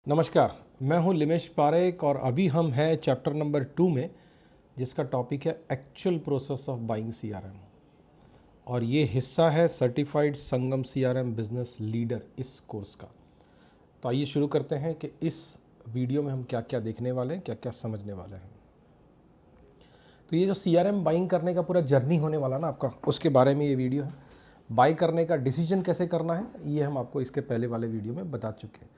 नमस्कार, मैं हूं लिमेश पारेख और अभी हम हैं चैप्टर नंबर 2 में, जिसका टॉपिक है actual process of buying CRM. और ये हिस्सा है सर्टिफाइड संगम सीआरएम बिजनेस लीडर इस कोर्स का। तो आइए शुरू करते हैं कि इस वीडियो में हम क्या क्या देखने वाले हैं, क्या क्या समझने वाले हैं। तो ये जो सीआरएम बाइंग करने का पूरा जर्नी होने वाला ना आपका, उसके बारे में ये वीडियो है। बाई करने का डिसीजन कैसे करना है ये हम आपको इसके पहले वाले वीडियो में बता चुके हैं।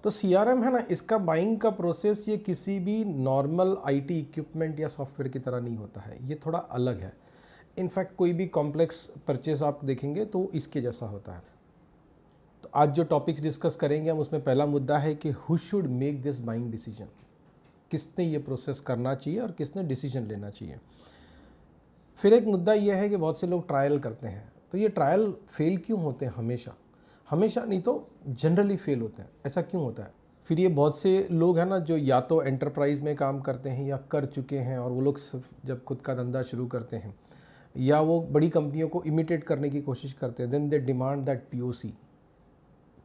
तो सीआरएम है ना, इसका बाइंग का प्रोसेस ये किसी भी नॉर्मल आईटी इक्विपमेंट या सॉफ्टवेयर की तरह नहीं होता है, ये थोड़ा अलग है। इनफैक्ट कोई भी कॉम्प्लेक्स परचेज आप देखेंगे तो इसके जैसा होता है। तो आज जो टॉपिक्स डिस्कस करेंगे हम, उसमें पहला मुद्दा है कि who should make this buying decision, किसने ये प्रोसेस करना चाहिए और किसने डिसीजन लेना चाहिए। फिर एक मुद्दा यह है कि बहुत से लोग ट्रायल करते हैं, तो ये ट्रायल फेल क्यों होते हैं? हमेशा नहीं तो जनरली फेल होते हैं, ऐसा क्यों होता है? फिर ये बहुत से लोग हैं ना जो या तो एंटरप्राइज में काम करते हैं या कर चुके हैं, और वो लोग जब खुद का धंधा शुरू करते हैं या वो बड़ी कंपनियों को इमिटेट करने की कोशिश करते हैं, then they demand that POC,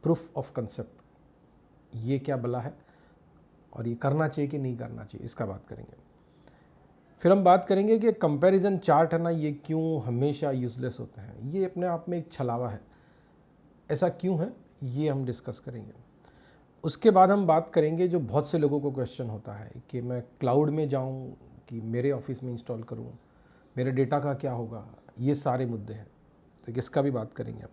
proof of concept. ये क्या भला है और ये करना चाहिए कि नहीं करना चाहिए, इसका बात करेंगे। फिर हम बात करेंगे कि कंपैरिजन चार्ट है ना, ये क्यों हमेशा यूजलेस होते हैं। ये अपने आप में एक छलावा है, ऐसा क्यों है ये हम डिस्कस करेंगे। उसके बाद हम बात करेंगे जो बहुत से लोगों को क्वेश्चन होता है कि मैं क्लाउड में जाऊं कि मेरे ऑफिस में इंस्टॉल करूं, मेरे डेटा का क्या होगा। ये सारे मुद्दे हैं, तो इसका भी बात करेंगे हम।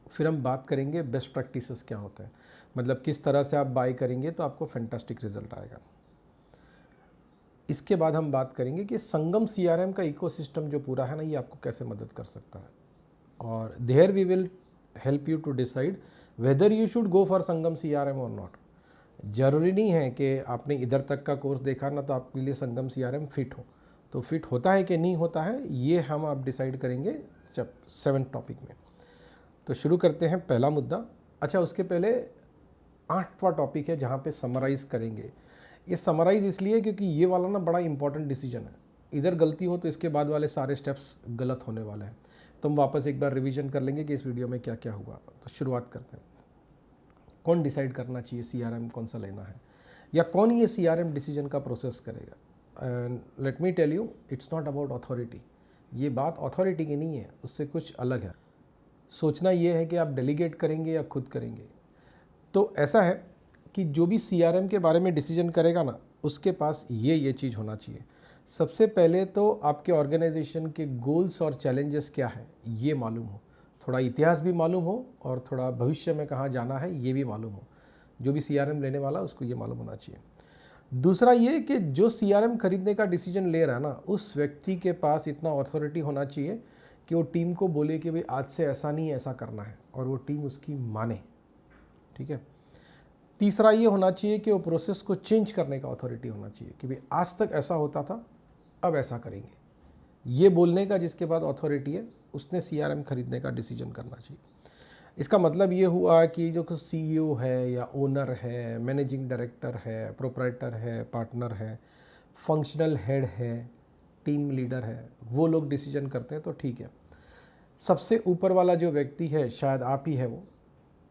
फिर हम बात करेंगे बेस्ट प्रैक्टिसेस क्या होते हैं, मतलब किस तरह से आप बाय करेंगे तो आपको फैंटास्टिक रिजल्ट आएगा। इसके बाद हम बात करेंगे कि संगम सीआरएम का इकोसिस्टम जो पूरा है ना, ये आपको कैसे मदद कर सकता है। और there we will help you to decide whether you should go for Sangam CRM और नॉट। जरूरी नहीं है कि आपने इधर तक का कोर्स देखा ना तो आपके लिए संगम सीआरएम फिट हो, तो फिट होता है कि नहीं होता है ये हम आप डिसाइड करेंगे जब 7th टॉपिक में। तो शुरू करते हैं पहला मुद्दा। अच्छा, उसके पहले 8वां टॉपिक है जहाँ पे समराइज़ करेंगे। ये समराइज़ इसलिए क्योंकि ये वाला ना बड़ा इंपॉर्टेंट डिसीजन है। इधर गलती हो तो इसके बाद वाले सारे स्टेप्स गलत होने वाले हैं। तो हम वापस एक बार रिवीजन कर लेंगे कि इस वीडियो में क्या क्या हुआ। तो शुरुआत करते हैं। कौन डिसाइड करना चाहिए सीआरएम कौन सा लेना है, या कौन ये सीआरएम डिसीजन का प्रोसेस करेगा? And let me tell you, it's not about authority. ये बात अथॉरिटी की नहीं है, उससे कुछ अलग है। सोचना ये है कि आप डेलीगेट करेंगे या खुद करेंगे। तो ऐसा है कि जो भी सीआरएम के बारे में डिसीजन करेगा ना, उसके पास ये चीज़ होना चाहिए। सबसे पहले तो आपके ऑर्गेनाइजेशन के गोल्स और चैलेंजेस क्या है ये मालूम हो, थोड़ा इतिहास भी मालूम हो और थोड़ा भविष्य में कहाँ जाना है ये भी मालूम हो। जो भी सीआरएम लेने वाला उसको ये मालूम होना चाहिए। दूसरा ये कि जो सीआरएम खरीदने का डिसीजन ले रहा है ना, उस व्यक्ति के पास इतना अथॉरिटी होना चाहिए कि वो टीम को बोले कि भाई आज से ऐसा नहीं ऐसा करना है, और वो टीम उसकी माने। ठीक है। तीसरा ये होना चाहिए कि वो प्रोसेस को चेंज करने का अथॉरिटी होना चाहिए कि भाई आज तक ऐसा होता था, अब ऐसा करेंगे। ये बोलने का जिसके बाद अथॉरिटी है, उसने सीआरएम खरीदने का डिसीजन करना चाहिए। इसका मतलब ये हुआ कि जो सीईओ है या ओनर है, मैनेजिंग डायरेक्टर है, प्रोप्राइटर है, पार्टनर है, फंक्शनल हेड है, टीम लीडर है, वो लोग डिसीजन करते हैं तो ठीक है। सबसे ऊपर वाला जो व्यक्ति है, शायद आप ही है, वो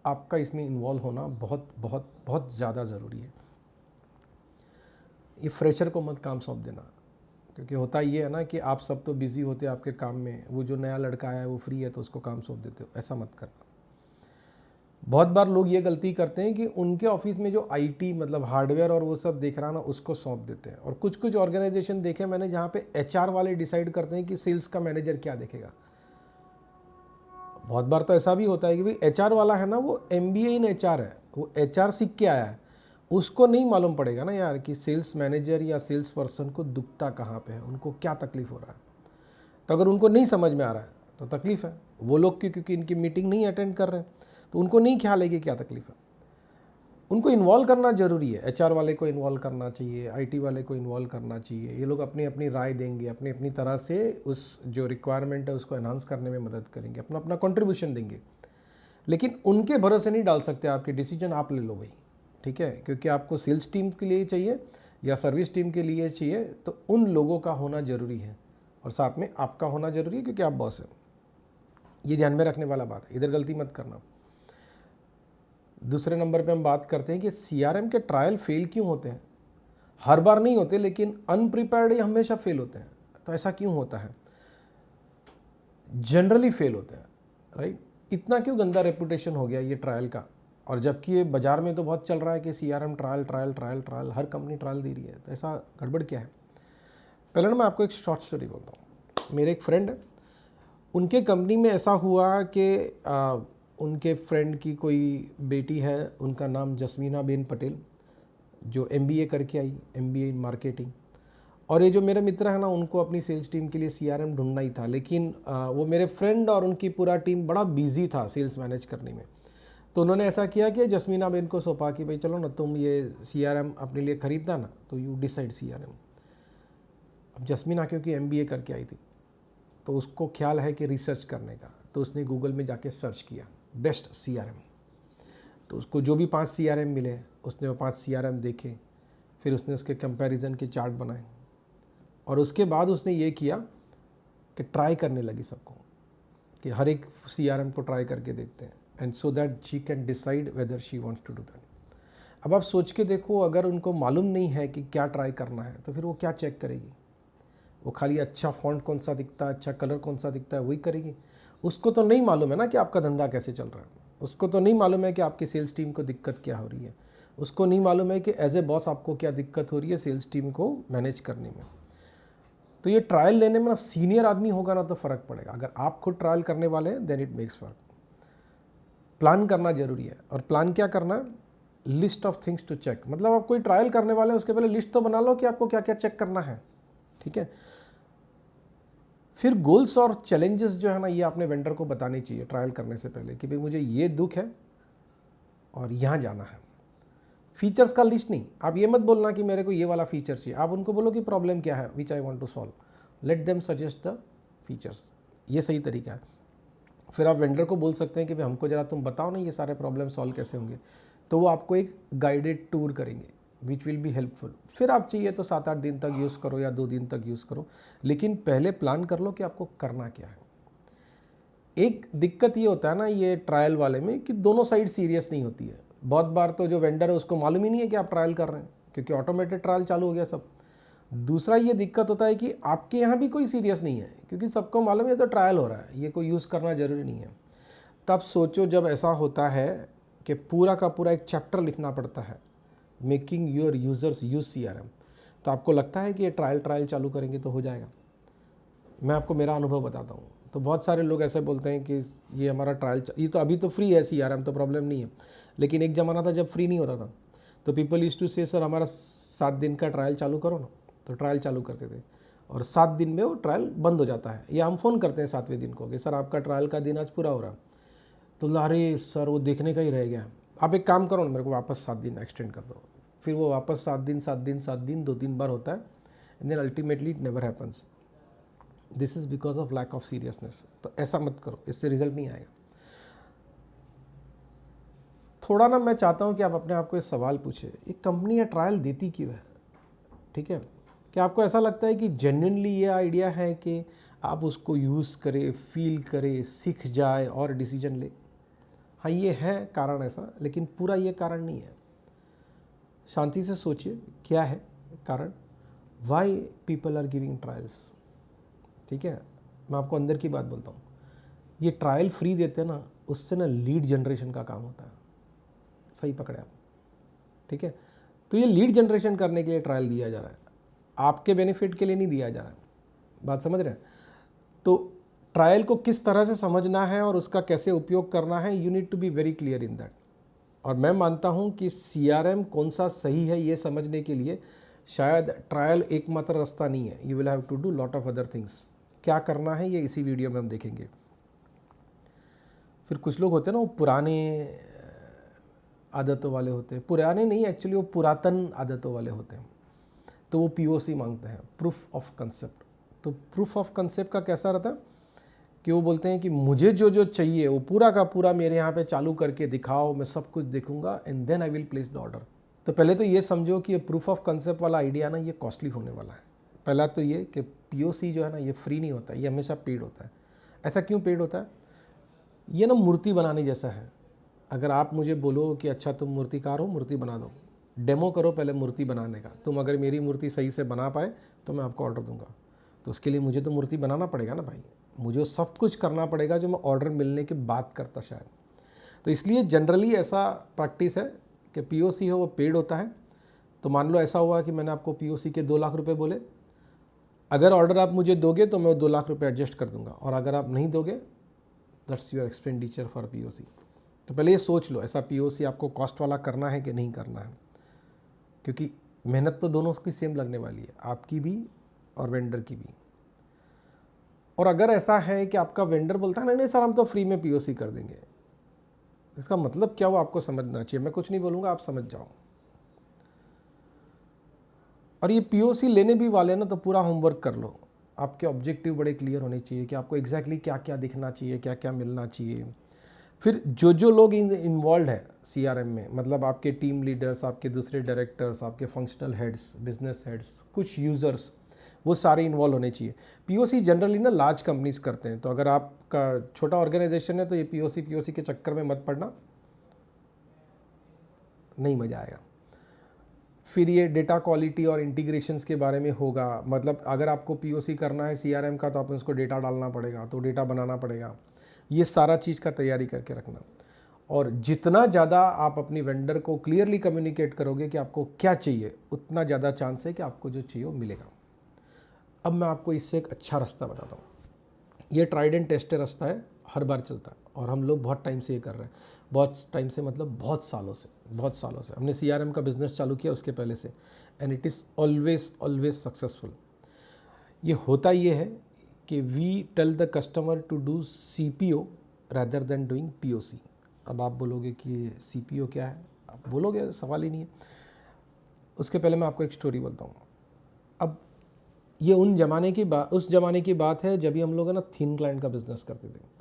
आपका इसमें इन्वॉल्व होना बहुत बहुत बहुत ज़्यादा ज़रूरी है। ये फ्रेशर को मत काम सौंप देना, क्योंकि होता ये है ना कि आप सब तो बिज़ी होते हैं आपके काम में, वो जो नया लड़का आया है वो फ्री है तो उसको काम सौंप देते हो। ऐसा मत करना। बहुत बार लोग ये गलती करते हैं कि उनके ऑफिस में जो आईटी मतलब हार्डवेयर और वो सब देख रहा ना, उसको सौंप देते हैं। और कुछ कुछ ऑर्गेनाइजेशन देखे मैंने जहाँ पे एचआर वाले डिसाइड करते हैं कि सेल्स का मैनेजर क्या देखेगा। बहुत बार तो ऐसा भी होता है कि भाई एचआर वाला है ना, वो एमबीए इन एचआर है, वो एचआर सीख के आया है, उसको नहीं मालूम पड़ेगा ना यार कि सेल्स मैनेजर या सेल्स पर्सन को दुखता कहाँ पे है, उनको क्या तकलीफ हो रहा है। तो अगर उनको नहीं समझ में आ रहा है तो तकलीफ है। वो लोग क्योंकि इनकी मीटिंग नहीं अटेंड कर रहे हैं तो उनको नहीं ख्याल है कि क्या तकलीफ है। उनको इन्वॉल्व करना ज़रूरी है। एचआर वाले को इन्वॉल्व करना चाहिए, आईटी वाले को इन्वॉल्व करना चाहिए। ये लोग अपनी अपनी राय देंगे, अपनी अपनी तरह से उस जो रिक्वायरमेंट है उसको एनहांस करने में मदद करेंगे, अपना अपना कंट्रीब्यूशन देंगे। लेकिन उनके भरोसे नहीं डाल सकते आपके डिसीजन, आप ले लो भाई, ठीक है। क्योंकि आपको सेल्स टीम के लिए चाहिए या सर्विस टीम के लिए चाहिए, तो उन लोगों का होना ज़रूरी है और साथ में आपका होना ज़रूरी है, क्योंकि आप बॉस हैं। ये ध्यान में रखने वाला बात है, इधर गलती मत करना। दूसरे नंबर पे हम बात करते हैं कि CRM के ट्रायल फेल क्यों होते हैं। हर बार नहीं होते, लेकिन अनप्रिपेयर्ड ही हमेशा फेल होते हैं। तो ऐसा क्यों होता है? जनरली फेल होते हैं, राइट। इतना क्यों गंदा रेपुटेशन हो गया ये ट्रायल का, और जबकि ये बाजार में तो बहुत चल रहा है कि CRM trial trial trial trial, हर कंपनी ट्रायल दे रही है। तो ऐसा गड़बड़ क्या है? पहले ना मैं आपको एक शॉर्ट स्टोरी बोलता हूँ। मेरे एक फ्रेंड है, उनके कंपनी में ऐसा हुआ कि उनके फ्रेंड की कोई बेटी है, उनका नाम जस्मीना बेन पटेल, जो MBA करके आई, MBA इन मार्केटिंग। और ये जो मेरे मित्र है ना, उनको अपनी सेल्स टीम के लिए CRM ढूंढना ही था, लेकिन वो मेरे फ्रेंड और उनकी पूरा टीम बड़ा बिजी था सेल्स मैनेज करने में। तो उन्होंने ऐसा किया कि जस्मीना बेन को सौंपा कि भाई चलो ना, तुम ये CRM अपने लिए खरीदना ना, तो यू डिसाइड CRM। अब जस्मीना क्योंकि MBA करके आई थी, तो उसको ख्याल है कि रिसर्च करने का, तो उसने गूगल में जाके सर्च किया बेस्ट CRM। तो उसको जो भी 5 CRM मिले, उसने वो 5 CRM देखे, फिर उसने उसके कंपैरिजन के चार्ट बनाए, और उसके बाद उसने ये किया कि ट्राई करने लगी सबको, कि हर एक CRM को ट्राई करके देखते हैं, and so that she can decide whether she wants to do that. अब आप सोच के देखो, अगर उनको मालूम नहीं है कि क्या ट्राई करना है, तो फिर वो क्या चेक करेगी? वो खाली अच्छा फॉन्ट कौन सा दिखता है, अच्छा कलर कौन सा दिखता है, वही करेगी। उसको तो नहीं मालूम है ना कि आपका धंधा कैसे चल रहा है। उसको तो नहीं मालूम है कि आपकी सेल्स टीम को दिक्कत क्या हो रही है। उसको नहीं मालूम है कि एज ए बॉस आपको क्या दिक्कत हो रही है सेल्स टीम को मैनेज करने में। तो ये ट्रायल लेने में ना सीनियर आदमी होगा ना तो फ़र्क पड़ेगा। अगर आप खुद ट्रायल करने वाले हैं, देन इट मेक्स फ़र्क। प्लान करना जरूरी है, और प्लान क्या करना है? List of things to check. मतलब आप कोई ट्रायल करने वाले हैं, उसके पहले लिस्ट तो बना लो कि आपको क्या क्या चेक करना है, ठीक है। फिर गोल्स और चैलेंजेस जो है ना, ये आपने वेंडर को बतानी चाहिए ट्रायल करने से पहले, कि भाई मुझे ये दुख है और यहाँ जाना है। फीचर्स का लिस्ट नहीं, आप ये मत बोलना कि मेरे को ये वाला फीचर चाहिए। आप उनको बोलो कि प्रॉब्लम क्या है which I want to solve, let them suggest the features. ये सही तरीका है। फिर आप वेंडर को बोल सकते हैं कि भाई हमको ज़रा तुम बताओ ना ये सारे प्रॉब्लम सॉल्व कैसे होंगे। तो वो आपको एक गाइडेड टूर करेंगे विच विल बी हेल्पफुल। फिर आप चाहिए तो 7-8 दिन तक यूज़ करो या 2 दिन तक यूज़ करो, लेकिन पहले प्लान कर लो कि आपको करना क्या है। एक दिक्कत ये होता है ना ये ट्रायल वाले में, कि दोनों साइड सीरियस नहीं होती है। बहुत बार तो जो वेंडर है उसको मालूम ही नहीं है कि आप ट्रायल कर रहे हैं, क्योंकि ऑटोमेटेड ट्रायल चालू हो गया सब। दूसरा ये दिक्कत होता है कि आपके यहाँ भी कोई सीरियस नहीं है, क्योंकि सबको मालूम है तो ट्रायल हो रहा है, ये कोई यूज़ करना ज़रूरी नहीं है। तब सोचो जब ऐसा होता है कि पूरा का पूरा एक चैप्टर लिखना पड़ता है, making your users use CRM, तो आपको लगता है कि ये ट्रायल चालू करेंगे तो हो जाएगा? मैं आपको मेरा अनुभव बताता हूँ। तो बहुत सारे लोग ऐसे बोलते हैं कि ये हमारा ट्रायल, ये तो अभी तो फ्री है CRM, तो प्रॉब्लम नहीं है। लेकिन एक ज़माना था जब फ्री नहीं होता था, तो पीपल यूज्ड टू से सर हमारा 7 दिन का ट्रायल चालू करो ना। तो ट्रायल चालू करते थे, और 7 दिन में वो ट्रायल बंद हो जाता है, या हम फ़ोन करते हैं 7वें दिन को कि सर आपका ट्रायल का दिन आज पूरा हो रहा है। तो अरे सर वो देखने का ही रह गया, आप एक काम करो ना, मेरे को वापस 7 दिन एक्सटेंड कर दो। फिर वो वापस 7 दिन 7 दिन 7 दिन 2-3 बार होता है, and then ultimately it never happens. This is because of lack of seriousness. तो ऐसा मत करो, इससे रिजल्ट नहीं आएगा। थोड़ा ना मैं चाहता हूँ कि आप अपने आप को एक सवाल पूछे, एक कंपनी ये ट्रायल देती क्यों है, ठीक है। क्या आपको ऐसा लगता है कि जेन्युइनली ये आइडिया है कि आप उसको यूज़ करें, फील करें, सीख जाए और डिसीजन ले? हाँ ये है कारण ऐसा, लेकिन पूरा ये कारण नहीं है। शांति से सोचिए क्या है कारण, why people are giving trials, ठीक है। मैं आपको अंदर की बात बोलता हूँ, ये ट्रायल फ्री देते हैं ना, उससे ना लीड जनरेशन का काम होता है। सही पकड़े आप, ठीक है। तो ये लीड जनरेशन करने के लिए ट्रायल दिया जा रहा है, आपके बेनिफिट के लिए नहीं दिया जा रहा है। बात समझ रहे हैं? तो ट्रायल को किस तरह से समझना है और उसका कैसे उपयोग करना है, you need to be very clear in that. और मैं मानता हूँ कि CRM कौन सा सही है ये समझने के लिए शायद ट्रायल एकमात्र रास्ता नहीं है, you will have to do lot of other things. क्या करना है ये इसी वीडियो में हम देखेंगे। फिर कुछ लोग होते हैं ना, वो पुराने आदतों वाले होते हैं, पुराने नहीं एक्चुअली वो पुरातन आदतों वाले होते हैं, तो वो POC मांगते हैं, प्रूफ ऑफ कंसेप्ट। तो प्रूफ ऑफ कंसेप्ट का कैसा रहता है कि वो बोलते हैं कि मुझे जो जो चाहिए वो पूरा का पूरा मेरे यहाँ पे चालू करके दिखाओ, मैं सब कुछ देखूंगा and then I will place the order. तो पहले तो ये समझो कि ये प्रूफ ऑफ कंसेप्ट वाला आइडिया ना ये कॉस्टली होने वाला है। पहला तो ये कि POC जो है ना ये फ्री नहीं होता, ये हमेशा पेड होता है। ऐसा क्यों पेड होता है? ये ना मूर्ति बनाने जैसा है। अगर आप मुझे बोलो कि अच्छा तुम मूर्तिकार हो, मूर्ति बना दो, डेमो करो पहले मूर्ति बनाने का, तुम अगर मेरी मूर्ति सही से बना पाए तो मैं आपको ऑर्डर दूंगा। तो उसके लिए मुझे तो मूर्ति बनाना पड़ेगा ना भाई, मुझे वो सब कुछ करना पड़ेगा जो मैं ऑर्डर मिलने के बाद करता शायद। तो इसलिए जनरली ऐसा प्रैक्टिस है कि पीओसी हो वो पेड होता है। तो मान लो ऐसा हुआ कि मैंने आपको पीओसी के 2 लाख रुपए बोले, अगर ऑर्डर आप मुझे दोगे तो मैं वो 2 लाख रुपए एडजस्ट कर दूंगा, और अगर आप नहीं दोगे that's your expenditure for POC. तो पहले ये सोच लो ऐसा पीओसी आपको कॉस्ट वाला करना है कि नहीं करना है, क्योंकि मेहनत तो दोनों की सेम लगने वाली है, आपकी भी और वेंडर की भी। और अगर ऐसा है कि आपका वेंडर बोलता है नहीं नहीं सर हम तो फ्री में पीओसी कर देंगे, इसका मतलब क्या वो आपको समझना चाहिए। मैं कुछ नहीं बोलूँगा, आप समझ जाओ। और ये पीओसी लेने भी वाले ना तो पूरा होमवर्क कर लो, आपके ऑब्जेक्टिव बड़े क्लियर होने चाहिए कि आपको एग्जैक्टली क्या क्या दिखना चाहिए, क्या क्या मिलना चाहिए। फिर जो लोग इन्वॉल्व है सीआरएम में, मतलब आपके टीम लीडर्स, आपके दूसरे डायरेक्टर्स, आपके फंक्शनल हेड्स, बिजनेस हेड्स, कुछ यूज़र्स, वो सारे इन्वॉल्व होने चाहिए। पीओसी जनरली ना लार्ज कंपनीज करते हैं, तो अगर आपका छोटा ऑर्गेनाइजेशन है तो ये पीओसी के चक्कर में मत पड़ना, नहीं मज़ा आएगा। फिर ये डेटा क्वालिटी और इंटीग्रेशंस के बारे में होगा, मतलब अगर आपको पीओसी करना है सीआरएम का तो आप उसको डेटा डालना पड़ेगा, तो डेटा बनाना पड़ेगा, ये सारा चीज़ का तैयारी करके रखना। और जितना ज़्यादा आप अपनी वेंडर को क्लियरली कम्युनिकेट करोगे कि आपको क्या चाहिए, उतना ज़्यादा चांस है कि आपको जो चाहिए वो मिलेगा। अब मैं आपको इससे एक अच्छा रास्ता बताता हूँ। ये ट्राइड एंड टेस्टेड रास्ता है, हर बार चलता है, और हम लोग बहुत टाइम से ये कर रहे हैं। बहुत टाइम से मतलब बहुत सालों से हमने सीआरएम का बिजनेस चालू किया उसके पहले से, and it is always successful. ये होता ये है कि we tell the customer to do CPO rather than doing POC. अब आप बोलोगे कि सीपीओ क्या है, आप बोलोगे, सवाल ही नहीं है। उसके पहले मैं आपको एक स्टोरी बोलता हूँ। अब ये उस ज़माने की बात है जब भी हम लोग है ना थिन क्लाइंट का बिज़नेस करते थे।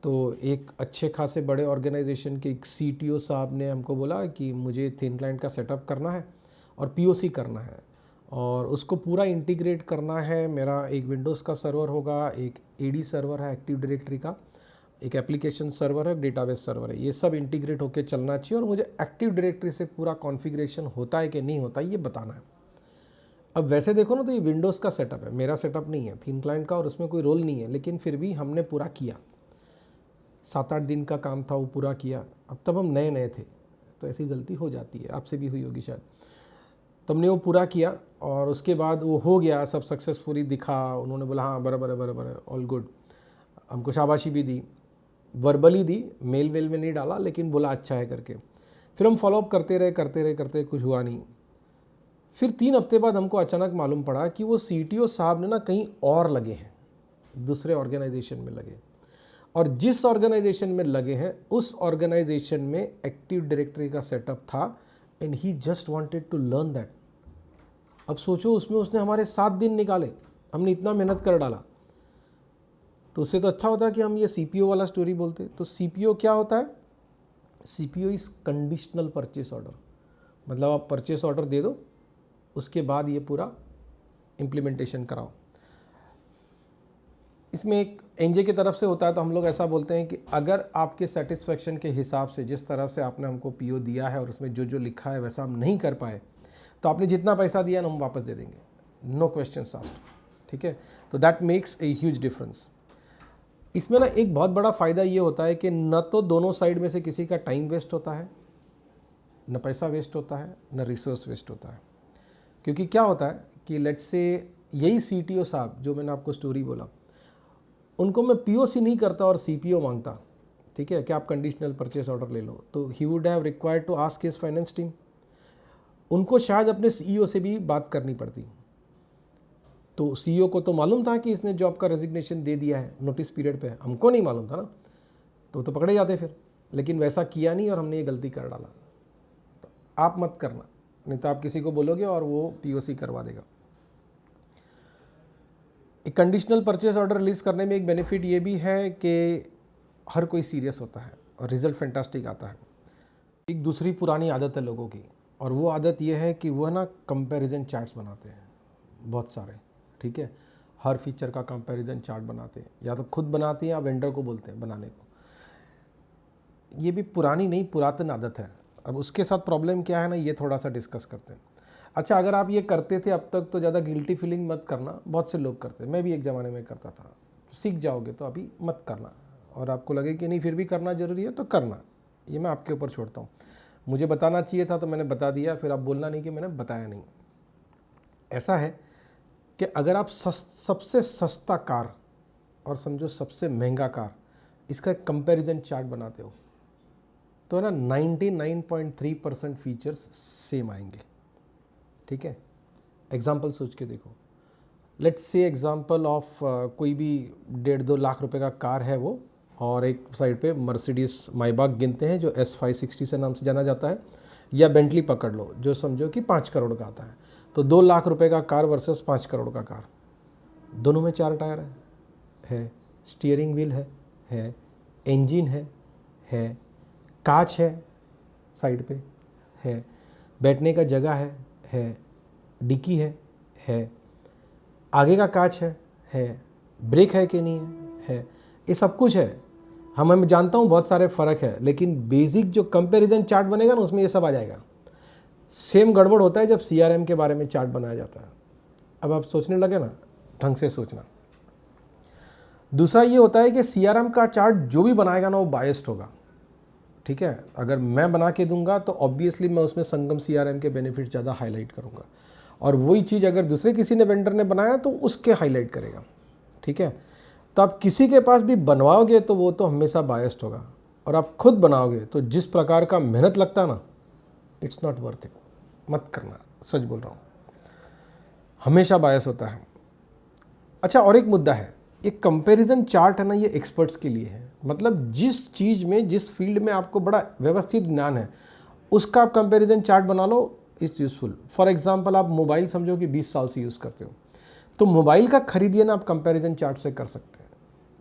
तो एक अच्छे खासे बड़े ऑर्गेनाइजेशन के एक सीटीओ साहब ने हमको बोला कि मुझे थिन क्लाइंट का सेटअप करना है और पीओसी करना है, और उसको पूरा इंटीग्रेट करना है। मेरा एक विंडोज़ का सर्वर होगा, एक एडी सर्वर है एक्टिव डायरेक्टरी का, एक एप्लीकेशन सर्वर है, डेटाबेस सर्वर है, ये सब इंटीग्रेट होकर चलना चाहिए, और मुझे एक्टिव डायरेक्टरी से पूरा कॉन्फ़िगरेशन होता है कि नहीं होता ये बताना है। अब वैसे देखो ना तो ये विंडोज़ का सेटअप है, मेरा सेटअप नहीं है, थिन क्लाइंट का, और उसमें कोई रोल नहीं है, लेकिन फिर भी हमने पूरा किया। 7-8 दिन का काम था, वो पूरा किया। अब तब हम नए नए थे तो ऐसी गलती हो जाती है, आपसे भी हुई होगी शायद। तो हमने वो पूरा किया, और उसके बाद वो हो गया, सब सक्सेसफुली दिखा, उन्होंने बोला हाँ बराबर है बराबर है, ऑल गुड। हमको शाबाशी भी दी, वर्बली दी, मेल वेल में नहीं डाला, लेकिन बोला अच्छा है करके। फिर हम फॉलोअप करते रहे, कुछ हुआ नहीं। फिर 3 हफ्ते बाद हमको अचानक मालूम पड़ा कि वो सीटीओ साहब ने ना कहीं और लगे हैं, दूसरे ऑर्गेनाइजेशन में लगे, और जिस ऑर्गेनाइजेशन में लगे हैं उस ऑर्गेनाइजेशन में एक्टिव डायरेक्टरी का सेटअप था, and he just wanted to learn that. अब सोचो उसमें उसने हमारे 7 दिन निकाले, हमने इतना मेहनत कर डाला। तो उससे तो अच्छा होता है कि हम ये सीपीओ वाला स्टोरी बोलते। तो सीपीओ क्या होता है? CPO is conditional purchase order, मतलब आप परचेस ऑर्डर दे दो, उसके बाद ये पूरा इम्प्लीमेंटेशन कराओ। इसमें एक एनजे की तरफ से होता है, तो हम लोग ऐसा बोलते हैं कि अगर आपके सेटिस्फेक्शन के हिसाब से, जिस तरह से आपने हमको पीओ दिया है और उसमें जो जो लिखा है वैसा हम नहीं कर पाए, तो आपने जितना पैसा दिया ना हम वापस दे देंगे, नो क्वेश्चन आस्क्ड। ठीक है, तो that makes a huge difference. इसमें ना एक बहुत बड़ा फ़ायदा ये होता है कि न तो दोनों साइड में से किसी का टाइम वेस्ट होता है, न पैसा वेस्ट होता है, न रिसोर्स वेस्ट होता है। क्योंकि क्या होता है कि लेट्स से यही सीटीओ साहब जो मैंने आपको स्टोरी बोला, उनको मैं पीओसी नहीं करता और सीपीओ मांगता, ठीक है, कि आप कंडीशनल परचेस ऑर्डर ले लो, तो he would have required to ask his finance team. उनको शायद अपने सीईओ से भी बात करनी पड़ती। तो सीईओ को तो मालूम था कि इसने जॉब का रेजिग्नेशन दे दिया है, नोटिस पीरियड पे है, हमको नहीं मालूम था ना, तो पकड़े जाते फिर। लेकिन वैसा किया नहीं और हमने ये गलती कर डाला। तो आप मत करना, नहीं तो आप किसी को बोलोगे और वो पीओसी करवा देगा। एक कंडीशनल परचेस ऑर्डर रिलीज़ करने में एक बेनिफिट ये भी है कि हर कोई सीरियस होता है और रिज़ल्ट फैंटास्टिक आता है। एक दूसरी पुरानी आदत है लोगों की, और वो आदत ये है कि वह ना कंपैरिजन चार्ट्स बनाते हैं बहुत सारे। ठीक है, हर फीचर का कंपैरिजन चार्ट बनाते हैं, या तो खुद बनाते हैं या वेंडर को बोलते हैं बनाने को। ये भी पुरानी नहीं पुरातन आदत है। अब उसके साथ प्रॉब्लम क्या है ना, ये थोड़ा सा डिस्कस करते हैं। अच्छा, अगर आप ये करते थे अब तक तो ज़्यादा गिल्टी फीलिंग मत करना, बहुत से लोग करते हैं, मैं भी एक ज़माने में करता था। सीख जाओगे तो अभी मत करना, और आपको लगे कि नहीं फिर भी करना ज़रूरी है तो करना, ये मैं आपके ऊपर छोड़ता हूँ। मुझे बताना चाहिए था तो मैंने बता दिया, फिर आप बोलना नहीं कि मैंने बताया नहीं। ऐसा है कि अगर आप सबसे सस्ता कार और समझो सबसे महंगा कार, इसका एक कंपैरिजन चार्ट बनाते हो तो है ना 99.3% फीचर्स सेम आएंगे। ठीक है, एग्जाम्पल सोच के देखो। लेट्स से एग्जाम्पल ऑफ कोई भी 1.5-2 लाख रुपए का कार है वो, और एक साइड पे मर्सिडीज माइबाग गिनते हैं जो S560 से नाम से जाना जाता है, या बेंटली पकड़ लो जो समझो कि 5 करोड़ का आता है। तो 2 लाख रुपए का कार वर्सेस 5 करोड़ का कार, दोनों में 4 टायर है, स्टीयरिंग व्हील है, इंजन है, कांच है साइड पे है, बैठने का जगह है, डिक्की है, आगे का कांच है, ब्रेक है कि नहीं है, ये सब कुछ है। मैं जानता हूँ बहुत सारे फ़र्क है, लेकिन बेसिक जो कंपैरिजन चार्ट बनेगा ना उसमें ये सब आ जाएगा। सेम गड़बड़ होता है जब CRM के बारे में चार्ट बनाया जाता है। अब आप सोचने लगे ना, ढंग से सोचना। दूसरा ये होता है कि CRM का चार्ट जो भी बनाएगा ना वो बायस्ड होगा। ठीक है, अगर मैं बना के दूंगा तो ऑब्वियसली मैं उसमें संगम CRM के बेनिफिट ज़्यादा हाईलाइट करूंगा, और वही चीज़ अगर दूसरे किसी ने वेंडर ने बनाया तो उसके हाईलाइट करेगा। ठीक है, तो आप किसी के पास भी बनवाओगे तो वो तो हमेशा बायस्ड होगा, और आप खुद बनाओगे तो जिस प्रकार का मेहनत लगता है ना, इट्स नॉट वर्थ इट, मत करना, सच बोल रहा हूँ, हमेशा बायस होता है। अच्छा, और एक मुद्दा है, एक कंपैरिजन चार्ट है ना, ये एक्सपर्ट्स के लिए है। मतलब जिस चीज़ में जिस फील्ड में आपको बड़ा व्यवस्थित ज्ञान है उसका आप कंपैरिजन चार्ट बना लो, इट्स यूज़फुल। फॉर एग्जांपल आप मोबाइल समझो कि 20 साल से यूज़ करते हो, तो मोबाइल का खरीदिए ना आप कंपैरिजन चार्ट से कर सकते हैं।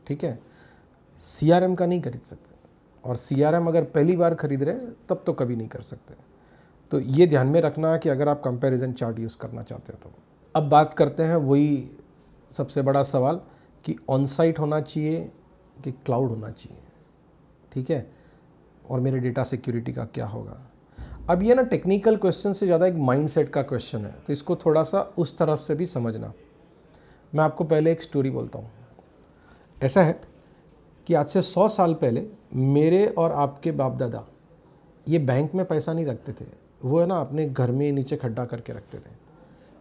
ठीक है, CRM का नहीं खरीद सकते, और CRM अगर पहली बार खरीद रहे हैं तब तो कभी नहीं कर सकते। तो ये ध्यान में रखना कि अगर आप कंपैरिजन चार्ट यूज़ करना चाहते हो तो। अब बात करते हैं वही सबसे बड़ा सवाल कि ऑन साइट होना चाहिए कि क्लाउड होना चाहिए। ठीक है, और मेरे डेटा सिक्योरिटी का क्या होगा। अब ये ना टेक्निकल क्वेश्चन से ज़्यादा एक माइंडसेट का क्वेश्चन है, तो इसको थोड़ा सा उस तरफ से भी समझना। मैं आपको पहले एक स्टोरी बोलता हूँ। ऐसा है कि आज से 100 साल पहले मेरे और आपके बाप दादा ये बैंक में पैसा नहीं रखते थे, वो है ना अपने घर में नीचे खड्डा करके रखते थे।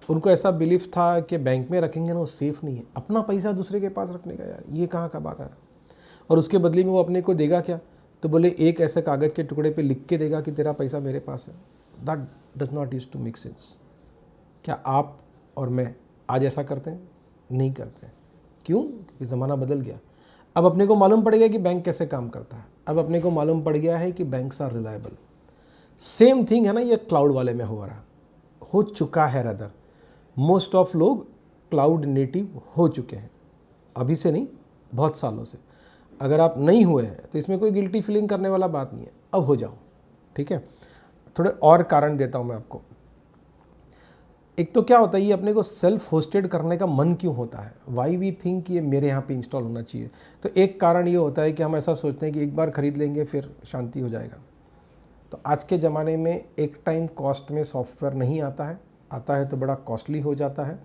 उनको ऐसा बिलीफ था कि बैंक में रखेंगे ना वो सेफ़ नहीं है, अपना पैसा दूसरे के पास रखने का, यार ये कहाँ का बात है। और उसके बदले में वो अपने को देगा क्या, तो बोले एक ऐसे कागज़ के टुकड़े पे लिख के देगा कि तेरा पैसा मेरे पास है। That does not use to make sense. क्या आप और मैं आज ऐसा करते हैं? नहीं करते। क्यों? क्योंकि ज़माना बदल गया। अब अपने को मालूम पड़ गया कि बैंक कैसे काम करता है, अब अपने को मालूम पड़ गया है कि banks are reliable. Same thing है ना ये क्लाउड वाले में हो चुका है। रदर मोस्ट ऑफ लोग क्लाउड नेटिव हो चुके हैं, अभी से नहीं बहुत सालों से। अगर आप नहीं हुए हैं तो इसमें कोई गिल्टी फीलिंग करने वाला बात नहीं है, अब हो जाओ। ठीक है, थोड़े और कारण देता हूं मैं आपको। एक तो क्या होता है, ये अपने को सेल्फ होस्टेड करने का मन क्यों होता है, वाई वी थिंक ये मेरे यहाँ पे इंस्टॉल होना चाहिए। तो एक कारण ये होता है कि हम ऐसा सोचते हैं कि एक बार खरीद लेंगे फिर शांति हो जाएगा। तो आज के ज़माने में एक टाइम कॉस्ट में सॉफ्टवेयर नहीं आता है तो बड़ा कॉस्टली हो जाता है,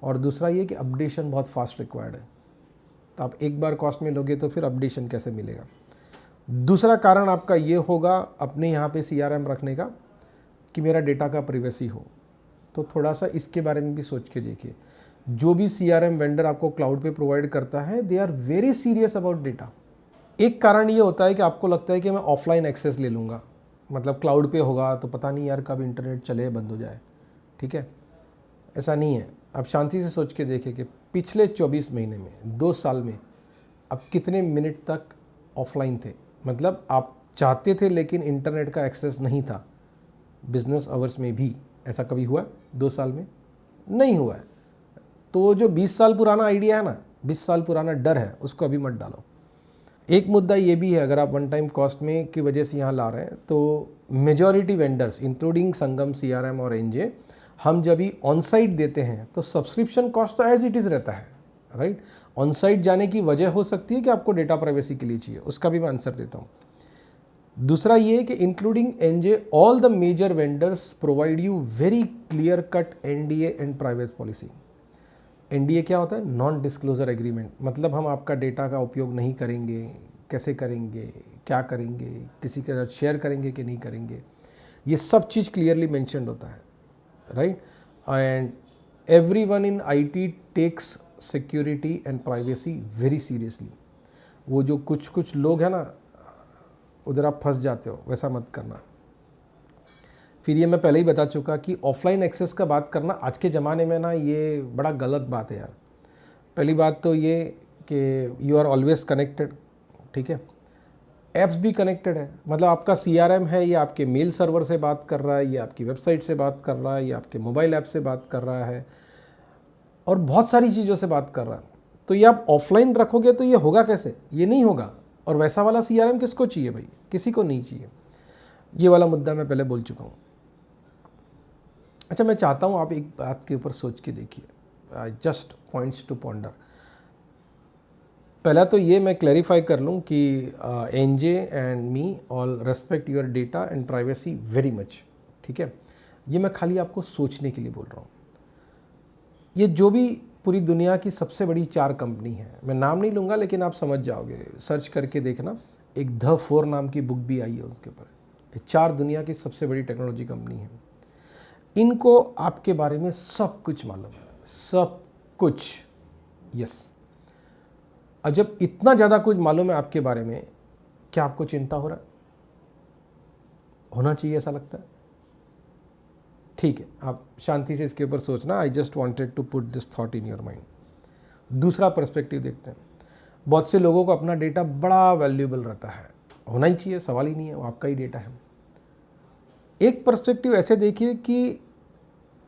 और दूसरा ये कि अपडेशन बहुत फास्ट रिक्वायर्ड है। तो आप एक बार कॉस्ट में लोगे तो फिर अपडेशन कैसे मिलेगा। दूसरा कारण आपका ये होगा अपने यहाँ पे CRM रखने का कि मेरा डेटा का प्राइवेसी हो। तो थोड़ा सा इसके बारे में भी सोच के देखिए। जो भी CRM वेंडर आपको क्लाउड पे प्रोवाइड करता है, they are very serious about data. एक कारण ये होता है कि आपको लगता है कि मैं ऑफलाइन एक्सेस ले लूँगा, मतलब क्लाउड पे होगा तो पता नहीं यार कब इंटरनेट चले बंद हो जाए। ठीक है, ऐसा नहीं है। आप शांति से सोच के देखिए कि पिछले 24 महीने में 2 साल में आप कितने मिनट तक ऑफलाइन थे, मतलब आप चाहते थे लेकिन इंटरनेट का एक्सेस नहीं था बिजनेस आवर्स में भी। ऐसा कभी हुआ 2 साल में? नहीं हुआ है। तो जो 20 साल पुराना आइडिया है ना, 20 साल पुराना डर है, उसको अभी मत डालो। एक मुद्दा ये भी है, अगर आप वन टाइम कॉस्ट में की वजह से यहाँ ला रहे हैं तो मेजॉरिटी वेंडर्स इंक्लूडिंग संगम, CRM और NJ, हम जब भी ऑन साइट देते हैं तो सब्सक्रिप्शन कॉस्ट तो एज इट इज़ रहता है, राइट। ऑन साइट जाने की वजह हो सकती है कि आपको डेटा प्राइवेसी के लिए चाहिए, उसका भी मैं आंसर देता हूँ। दूसरा ये कि including NJ all the major vendors provide you very clear cut NDA and privacy policy. NDA क्या होता है? नॉन डिस्क्लोजर एग्रीमेंट, मतलब हम आपका डेटा का उपयोग नहीं करेंगे, कैसे करेंगे, क्या करेंगे, किसी के साथ शेयर करेंगे कि नहीं करेंगे, ये सब चीज़ क्लियरली मेंशन्ड होता है, right. And everyone in IT takes security and privacy very seriously. वो जो कुछ कुछ लोग हैं ना, उधर आप फंस जाते हो, वैसा मत करना। फिर ये मैं पहले ही बता चुका कि ऑफलाइन एक्सेस का बात करना आज के ज़माने में ना ये बड़ा गलत बात है यार। पहली बात तो ये कि यू आर ऑलवेज कनेक्टेड, ठीक है। ऐप्स भी कनेक्टेड है, मतलब आपका CRM है, ये आपके मेल सर्वर से बात कर रहा है, ये आपकी वेबसाइट से बात कर रहा है, ये आपके मोबाइल ऐप से बात कर रहा है, और बहुत सारी चीज़ों से बात कर रहा है। तो ये आप ऑफलाइन रखोगे तो ये होगा कैसे? ये नहीं होगा। और वैसा वाला CRM किसको चाहिए भाई? किसी को नहीं चाहिए। ये वाला मुद्दा मैं पहले बोल चुका हूँ। अच्छा, मैं चाहता हूँ आप एक बात के ऊपर सोच के देखिए, जस्ट पॉइंट्स टू पॉन्डर। पहला तो ये मैं क्लैरिफाई कर लूँ कि NJ and me all respect your data and privacy very much, ठीक है। ये मैं खाली आपको सोचने के लिए बोल रहा हूँ। ये जो भी पूरी दुनिया की सबसे बड़ी 4 कंपनी है, मैं नाम नहीं लूँगा लेकिन आप समझ जाओगे, सर्च करके देखना, एक द 4 नाम की बुक भी आई है उसके ऊपर। ये 4 दुनिया की सबसे बड़ी टेक्नोलॉजी कंपनी है। इनको आपके बारे में सब कुछ मालूम है, सब कुछ, यस। और जब इतना ज़्यादा कुछ मालूम है आपके बारे में, क्या आपको चिंता हो रहा है? होना चाहिए ऐसा लगता है? ठीक है, आप शांति से इसके ऊपर सोचना। I just wanted to put this thought in your mind. दूसरा पर्सपेक्टिव देखते हैं। बहुत से लोगों को अपना डेटा बड़ा वैल्यूएबल रहता है, होना ही चाहिए, सवाल ही नहीं है, वो आपका ही डेटा है। एक पर्सपेक्टिव ऐसे देखिए कि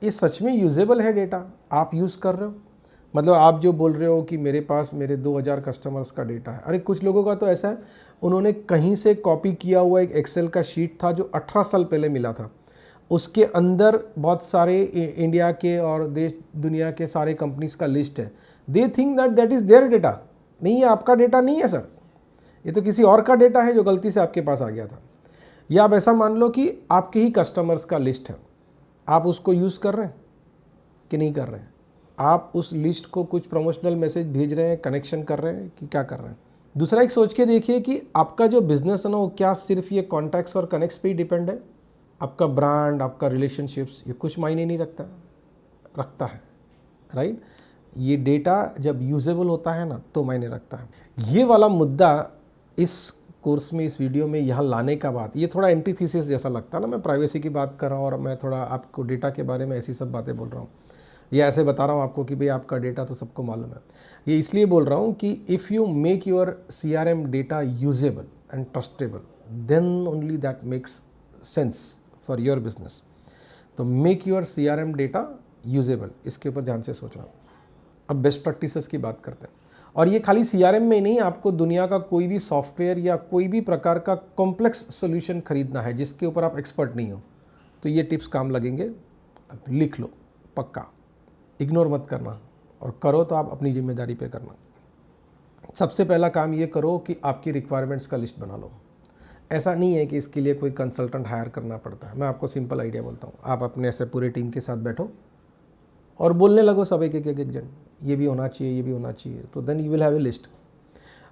ये सच में यूजेबल है डेटा, आप यूज़ कर रहे हो। मतलब आप जो बोल रहे हो कि मेरे पास मेरे 2000 कस्टमर्स का डेटा है, अरे कुछ लोगों का तो ऐसा है, उन्होंने कहीं से कॉपी किया हुआ एक एक्सेल का शीट था जो 18 साल पहले मिला था, उसके अंदर बहुत सारे इंडिया के और देश दुनिया के सारे कंपनीज का लिस्ट है। They think that that is there data. नहीं, ये आपका डेटा नहीं है सर, ये तो किसी और का डेटा है जो गलती से आपके पास आ गया था। या आप ऐसा मान लो कि आपके ही कस्टमर्स का लिस्ट है, आप उसको यूज़ कर रहे हैं कि नहीं कर रहे हैं? आप उस लिस्ट को कुछ प्रमोशनल मैसेज भेज रहे हैं, कनेक्शन कर रहे हैं कि क्या कर रहे हैं? दूसरा एक सोच के देखिए कि आपका जो बिजनेस है ना, वो क्या सिर्फ ये कॉन्टैक्ट्स और कनेक्ट्स पे ही डिपेंड है? आपका ब्रांड, आपका रिलेशनशिप्स, ये कुछ मायने नहीं रखता है, राइट। ये डेटा जब यूजेबल होता है ना तो मायने रखता है। ये वाला मुद्दा इस कोर्स में, इस वीडियो में यहाँ लाने का बात, ये थोड़ा एंटीथीसिस जैसा लगता है ना। मैं प्राइवेसी की बात कर रहा हूँ और मैं थोड़ा आपको डेटा के बारे में ऐसी सब बातें बोल रहा हूँ, या ऐसे बता रहा हूँ आपको कि भाई आपका डेटा तो सबको मालूम है। ये इसलिए बोल रहा हूँ कि if you make your CRM data usable and trustable, then only that makes sense for your business. तो make your CRM data usable, इसके ऊपर ध्यान से सोचना। अब बेस्ट प्रैक्टिसेस की बात करते हैं। और ये खाली CRM में नहीं, आपको दुनिया का कोई भी सॉफ्टवेयर या कोई भी प्रकार का कॉम्प्लेक्स सॉल्यूशन खरीदना है जिसके ऊपर आप एक्सपर्ट नहीं हो, तो ये टिप्स काम लगेंगे। आप लिख लो पक्का, इग्नोर मत करना, और करो तो आप अपनी जिम्मेदारी पे करना। सबसे पहला काम ये करो कि आपकी रिक्वायरमेंट्स का लिस्ट बना लो। ऐसा नहीं है कि इसके लिए कोई कंसल्टेंट हायर करना पड़ता है। मैं आपको सिंपल आइडिया बोलता हूँ, आप अपने ऐसे पूरे टीम के साथ बैठो और बोलने लगो सब एक जन, ये भी होना चाहिए, ये भी होना चाहिए, तो then you will have a list.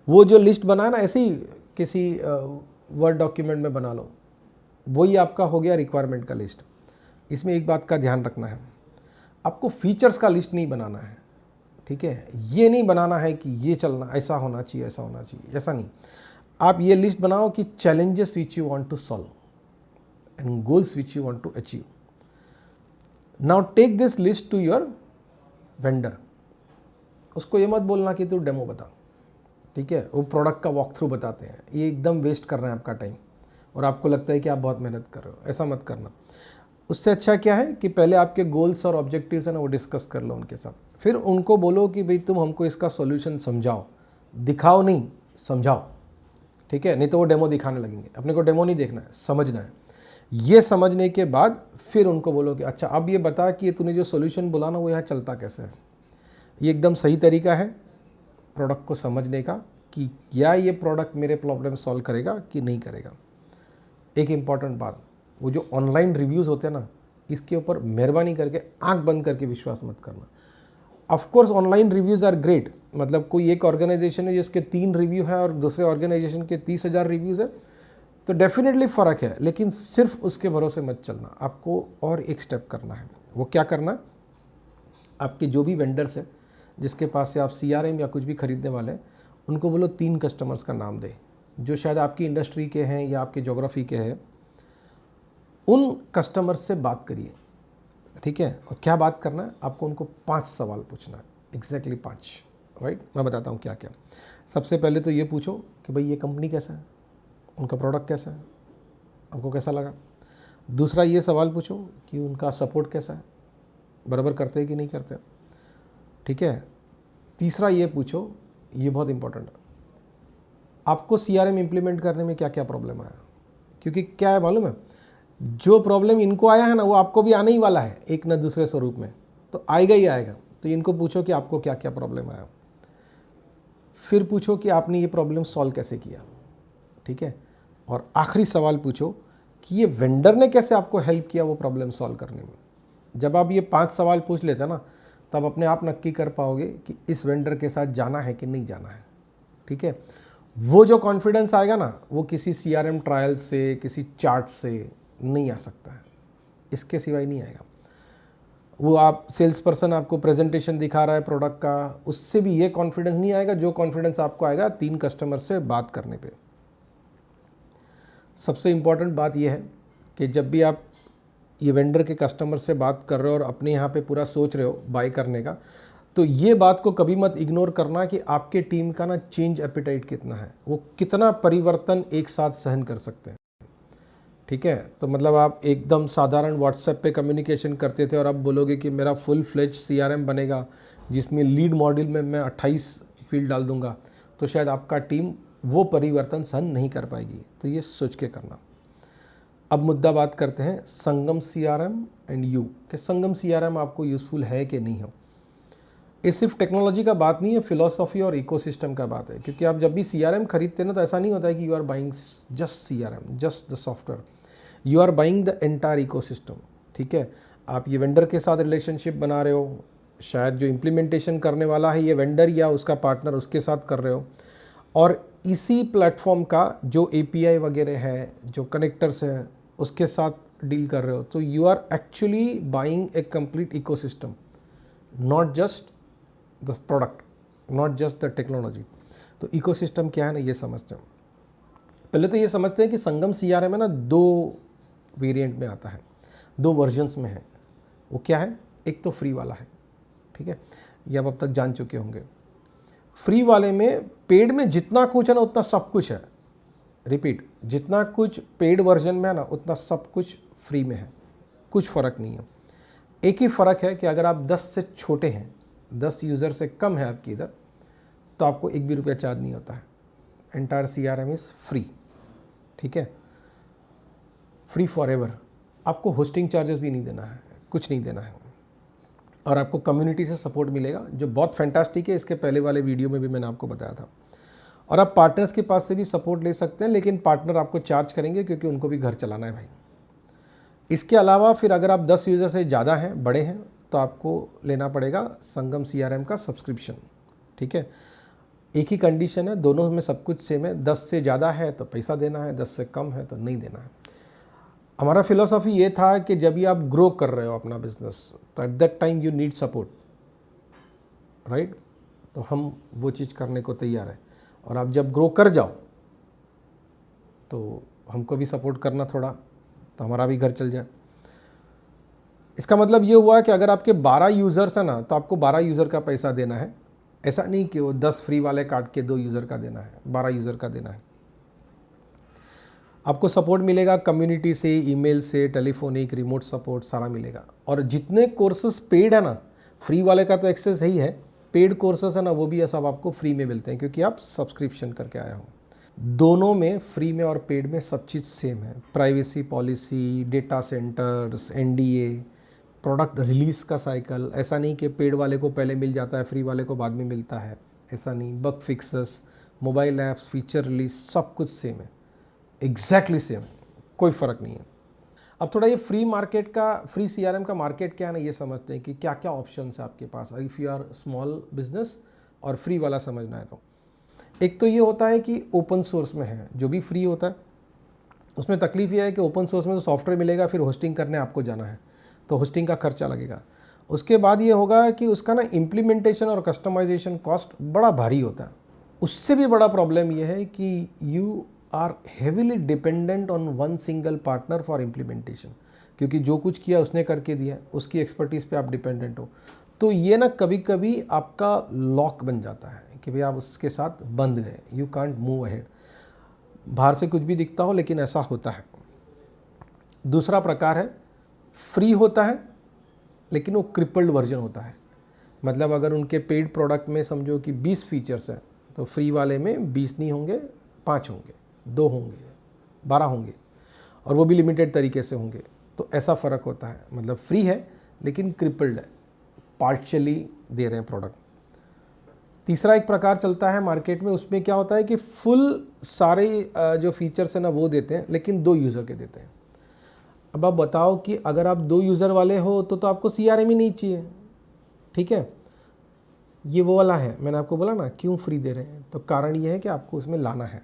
वो जो लिस्ट बनाए ना, ऐसे ही किसी वर्ड डॉक्यूमेंट में बना लो, वही आपका हो गया रिक्वायरमेंट का लिस्ट। इसमें एक बात का ध्यान रखना है, आपको फीचर्स का लिस्ट नहीं बनाना है, ठीक है। ये नहीं बनाना है कि ये चलना, ऐसा होना चाहिए, ऐसा होना चाहिए, ऐसा नहीं। आप ये लिस्ट बनाओ कि challenges which you want to solve and goals which you want to achieve. Now take this list to your vendor. उसको ये मत बोलना कि तू डेमो बता, ठीक है। वो प्रोडक्ट का वॉक थ्रू बताते हैं, ये एकदम वेस्ट कर रहे हैं आपका टाइम, और आपको लगता है कि आप बहुत मेहनत कर रहे हो। ऐसा मत करना। उससे अच्छा क्या है कि पहले आपके गोल्स और ऑब्जेक्टिव्स हैं ना, वो डिस्कस कर लो उनके साथ। फिर उनको बोलो कि भाई तुम हमको इसका सॉल्यूशन समझाओ, दिखाओ नहीं, समझाओ, ठीक है। नहीं तो वो डेमो दिखाने लगेंगे। अपने को डेमो नहीं देखना है, समझना है। ये समझने के बाद फिर उनको बोलो कि अच्छा अब ये बता कि तूने जो सॉल्यूशन बोला ना, वो यहाँ चलता कैसे है। ये एकदम सही तरीका है प्रोडक्ट को समझने का कि क्या ये प्रोडक्ट मेरे प्रॉब्लम सॉल्व करेगा कि नहीं करेगा। एक इम्पॉर्टेंट बात, वो जो ऑनलाइन रिव्यूज़ होते हैं ना, इसके ऊपर मेहरबानी करके आंख बंद करके विश्वास मत करना। Of course online reviews are great, मतलब कोई एक ऑर्गेनाइजेशन है जिसके 3 रिव्यू है और दूसरे ऑर्गेनाइजेशन के 30,000 रिव्यूज़ है, तो डेफिनेटली फ़र्क है, लेकिन सिर्फ उसके भरोसे मत चलना। आपको और एक स्टेप करना है। वो क्या करना? आपके जो भी वेंडर्स हैं जिसके पास से आप CRM या कुछ भी खरीदने वाले हैं, उनको बोलो 3 कस्टमर्स का नाम दे जो शायद आपकी इंडस्ट्री के हैं या आपके ज्योग्राफी के हैं। उन कस्टमर्स से बात करिए, ठीक है? और क्या बात करना है आपको? उनको 5 सवाल पूछना है, एग्जैक्टली 5, राइट? मैं बताता हूँ क्या क्या। सबसे पहले तो ये पूछो कि भाई ये कंपनी कैसा है, उनका प्रोडक्ट कैसा है, आपको कैसा लगा। दूसरा ये सवाल पूछो कि उनका सपोर्ट कैसा है, बराबर करते हैं कि नहीं करते, ठीक है? तीसरा ये पूछो, ये बहुत इंपॉर्टेंट है, आपको CRM इम्प्लीमेंट करने में क्या क्या प्रॉब्लम आया। क्योंकि क्या है मालूम है, जो प्रॉब्लम इनको आया है ना, वो आपको भी आने ही वाला है एक न दूसरे स्वरूप में, तो आएगा ही आएगा। तो इनको पूछो कि आपको क्या क्या प्रॉब्लम आया। फिर पूछो कि आपने ये प्रॉब्लम सॉल्व कैसे किया, ठीक है? और आखिरी सवाल पूछो कि ये वेंडर ने कैसे आपको हेल्प किया वो प्रॉब्लम सॉल्व करने में। जब आप ये 5 सवाल पूछ लेते हैं ना, तब अपने आप नक्की कर पाओगे कि इस वेंडर के साथ जाना है कि नहीं जाना है, ठीक है? वो जो कॉन्फिडेंस आएगा ना, वो किसी CRM ट्रायल से, किसी चार्ट से नहीं आ सकता है, इसके सिवाय नहीं आएगा। वो आप सेल्स पर्सन आपको प्रेजेंटेशन दिखा रहा है प्रोडक्ट का, उससे भी ये कॉन्फिडेंस नहीं आएगा जो कॉन्फिडेंस आपको आएगा 3 कस्टमर से बात करने पे। सबसे इम्पॉर्टेंट बात यह है कि जब भी आप ये वेंडर के कस्टमर से बात कर रहे हो और अपने यहाँ पे पूरा सोच रहे हो बाय करने का, तो ये बात को कभी मत इग्नोर करना कि आपके टीम का ना चेंज एपिटाइट कितना है, वो कितना परिवर्तन एक साथ सहन कर सकते हैं, ठीक है? तो मतलब आप एकदम साधारण व्हाट्सएप पे कम्युनिकेशन करते थे और अब बोलोगे कि मेरा फुल फ्लेज CRM बनेगा जिसमें लीड मॉड्यूल में मैं 28 फील्ड डाल दूंगा, तो शायद आपका टीम वो परिवर्तन सहन नहीं कर पाएगी। तो ये सोच के करना। अब मुद्दा बात करते हैं संगम CRM एंड यू, कि संगम CRM आपको यूज़फुल है कि नहीं है। ये सिर्फ टेक्नोलॉजी का बात नहीं है, फिलॉसफी और इकोसिस्टम का बात है। क्योंकि आप जब भी CRM खरीदते हैं ना, तो ऐसा नहीं होता है कि you are buying just CRM, just the software, you are buying the entire ecosystem, ठीक है? आप ये वेंडर के साथ रिलेशनशिप बना रहे हो, शायद जो इम्प्लीमेंटेशन करने वाला है ये वेंडर या उसका पार्टनर, उसके साथ कर रहे हो, और इसी प्लेटफॉर्म का जो API वगैरह है, जो कनेक्टर्स है, उसके साथ डील कर रहे हो। तो you are actually buying a complete ecosystem, not just the product, not just the technology. तो इकोसिस्टम क्या है ना, ये समझते हैं। पहले तो ये समझते हैं कि संगम CRM है ना, 2 वेरिएंट में आता है, 2 वर्जन्स में है। वो क्या है? एक तो फ्री वाला है, ठीक है, ये आप अब तक जान चुके होंगे। फ्री वाले में पेड में जितना कुछ है ना उतना सब कुछ है। रिपीट, जितना कुछ पेड वर्जन में है ना उतना सब कुछ फ्री में है, कुछ फ़र्क नहीं है। एक ही फ़र्क है कि अगर आप 10 से छोटे हैं, 10 यूज़र से कम है आपकी इधर, तो आपको 1 भी रुपया चार्ज नहीं होता है। एंटायर CRM इज़ फ्री, ठीक है, फ्री फॉर एवर। आपको होस्टिंग चार्जेस भी नहीं देना है, कुछ नहीं देना है, और आपको कम्युनिटी से सपोर्ट मिलेगा जो बहुत फैंटास्टिक है। इसके पहले वाले वीडियो में भी मैंने आपको बताया था। और आप पार्टनर्स के पास से भी सपोर्ट ले सकते हैं, लेकिन पार्टनर आपको चार्ज करेंगे क्योंकि उनको भी घर चलाना है भाई। इसके अलावा फिर अगर आप 10 यूज़र से ज़्यादा हैं, बड़े हैं, तो आपको लेना पड़ेगा संगम CRM का सब्सक्रिप्शन, ठीक है? एक ही कंडीशन है, दोनों में सब कुछ सेम है। 10 से ज़्यादा है तो पैसा देना है, 10 से कम है तो नहीं देना है। हमारा फिलॉसफी ये था कि जब भी आप ग्रो कर रहे हो अपना बिजनेस, तो at that time you need support, right? तो हम वो चीज़ करने को तैयार है। और आप जब ग्रो कर जाओ तो हमको भी सपोर्ट करना थोड़ा, तो हमारा भी घर चल जाए। इसका मतलब ये हुआ कि अगर आपके 12 यूज़र्स हैं ना, तो आपको 12 यूज़र का पैसा देना है। ऐसा नहीं कि वो 10 फ्री वाले काट के 2 यूज़र का देना है, 12 यूज़र का देना है। आपको सपोर्ट मिलेगा कम्युनिटी से, ईमेल से, टेलीफोनिक, रिमोट सपोर्ट सारा मिलेगा। और जितने कोर्सेज पेड है ना, फ्री वाले का तो एक्सेस है ही है, पेड कोर्सेज है ना, वो भी सब आपको फ्री में मिलते हैं क्योंकि आप सब्सक्रिप्शन करके आए हो। दोनों में, फ्री में और पेड में, सब चीज़ सेम है। Privacy policy, data centres, NDA, product release का साइकिल, ऐसा नहीं कि पेड वाले को पहले मिल जाता है, फ्री वाले को बाद में मिलता है, ऐसा नहीं। Bug fixes, mobile apps, feature release, सब कुछ सेम है, एग्जैक्टली सेम है। कोई फ़र्क नहीं है। अब थोड़ा ये फ्री सीआरएम का मार्केट क्या है ना, ये समझते हैं कि क्या क्या ऑप्शन है आपके पास if you are small business, और फ्री वाला समझना है तो एक तो ये होता है कि ओपन सोर्स में है, जो भी फ्री होता है उसमें तकलीफ ये है कि ओपन सोर्स में तो सॉफ्टवेयर मिलेगा, फिर होस्टिंग करने आपको जाना है तो होस्टिंग का खर्चा लगेगा। उसके बाद ये होगा कि उसका ना इम्प्लीमेंटेशन और कस्टमाइजेशन कॉस्ट बड़ा भारी होता है। उससे भी बड़ा प्रॉब्लम ये है कि you are heavily dependent on one single partner for implementation, क्योंकि जो कुछ किया उसने करके दिया, उसकी एक्सपर्टीज़ पे आप डिपेंडेंट हो। तो ये ना कभी कभी आपका लॉक बन जाता है कि भाई आप उसके साथ बंध गए, यू कांट मूव अहेड। बाहर से कुछ भी दिखता हो लेकिन ऐसा होता है। दूसरा प्रकार है फ्री होता है लेकिन वो क्रिपल्ड वर्जन होता है। मतलब अगर उनके पेड प्रोडक्ट में समझो कि 20 फीचर्स हैं तो फ्री वाले में 20 नहीं होंगे, 5 होंगे, 2 होंगे, 12 होंगे, और वो भी लिमिटेड तरीके से होंगे। तो ऐसा फ़र्क होता है। मतलब फ्री है लेकिन क्रिपल्ड है, पार्शियली दे रहे हैं प्रोडक्ट। तीसरा एक प्रकार चलता है मार्केट में, उसमें क्या होता है कि फुल सारे जो फीचर्स हैं ना वो देते हैं लेकिन 2 यूज़र के देते हैं। अब आप बताओ कि अगर आप 2 यूज़र वाले हो तो आपको सीआरएम ही नहीं चाहिए, ठीक है। ये वो वाला है, मैंने आपको बोला ना क्यों फ्री दे रहे हैं, तो कारण ये है कि आपको उसमें लाना है।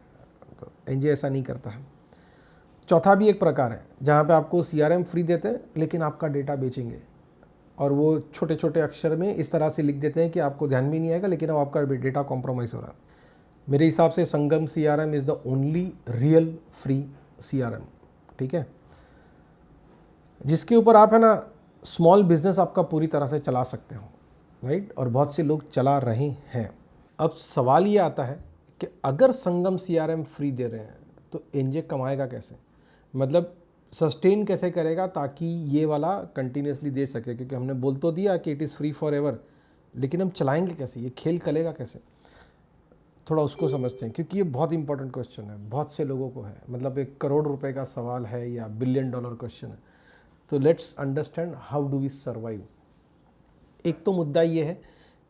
तो एनजे ऐसा नहीं करता है। चौथा भी एक प्रकार है जहाँ पे आपको सीआरएम फ्री देते हैं लेकिन आपका डेटा बेचेंगे, और वो छोटे छोटे अक्षर में इस तरह से लिख देते हैं कि आपको ध्यान भी नहीं आएगा, लेकिन अब आपका डेटा कॉम्प्रोमाइज़ हो रहा है। मेरे हिसाब से Sangam CRM is the only real free CRM, ठीक है, जिसके ऊपर आप है ना स्मॉल बिजनेस आपका पूरी तरह से चला सकते हो, राइट। और बहुत से लोग चला रहे हैं। अब सवाल ये आता है कि अगर संगम सीआरएम फ्री दे रहे हैं तो एनजे कमाएगा कैसे, मतलब सस्टेन कैसे करेगा ताकि ये वाला कंटिन्यूसली दे सके, क्योंकि हमने बोल तो दिया कि it is free for ever, लेकिन हम चलाएंगे कैसे, ये खेल चलेगा कैसे, थोड़ा उसको समझते हैं, क्योंकि ये बहुत इंपॉर्टेंट क्वेश्चन है, बहुत से लोगों को है। मतलब 1 करोड़ रुपए का सवाल है या $1 बिलियन क्वेश्चन है। तो let's understand how do we survive. एक तो मुद्दा ये है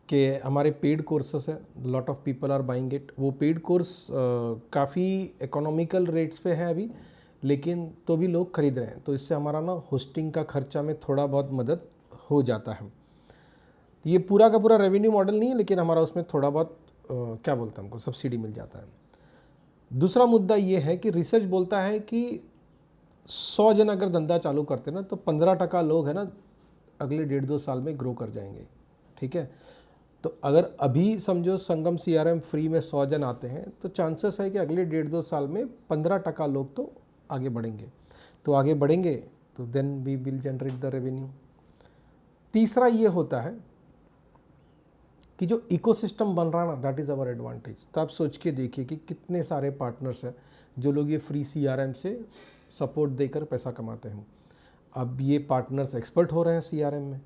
कि हमारे पेड कोर्सेस है, lot of people are buying it. वो पेड कोर्स काफ़ी इकोनॉमिकल रेट्स पे है अभी, लेकिन तो भी लोग खरीद रहे हैं, तो इससे हमारा ना होस्टिंग का खर्चा में थोड़ा बहुत मदद हो जाता है। ये पूरा का पूरा रेवेन्यू मॉडल नहीं है, लेकिन हमारा उसमें थोड़ा बहुत क्या बोलते हैं, हमको सब्सिडी मिल जाता है। दूसरा मुद्दा ये है कि रिसर्च बोलता है कि 100 जन अगर धंधा चालू करते ना तो 15% लोग है ना अगले 1.5-2 साल में ग्रो कर जाएंगे, ठीक है। तो अगर अभी समझो संगम सीआरएम फ्री में 100 जन आते हैं तो चांसेस है कि अगले 1.5-2 साल में 15% लोग तो आगे बढ़ेंगे। तो आगे बढ़ेंगे तो then we will generate the revenue. तीसरा ये होता है कि जो इकोसिस्टम बन रहा है ना, दैट इज़ अवर एडवांटेज। तो आप सोच के देखिए कि कितने सारे पार्टनर्स हैं जो लोग ये फ्री सीआरएम से सपोर्ट देकर पैसा कमाते हैं। अब ये पार्टनर्स एक्सपर्ट हो रहे हैं सीआरएम में,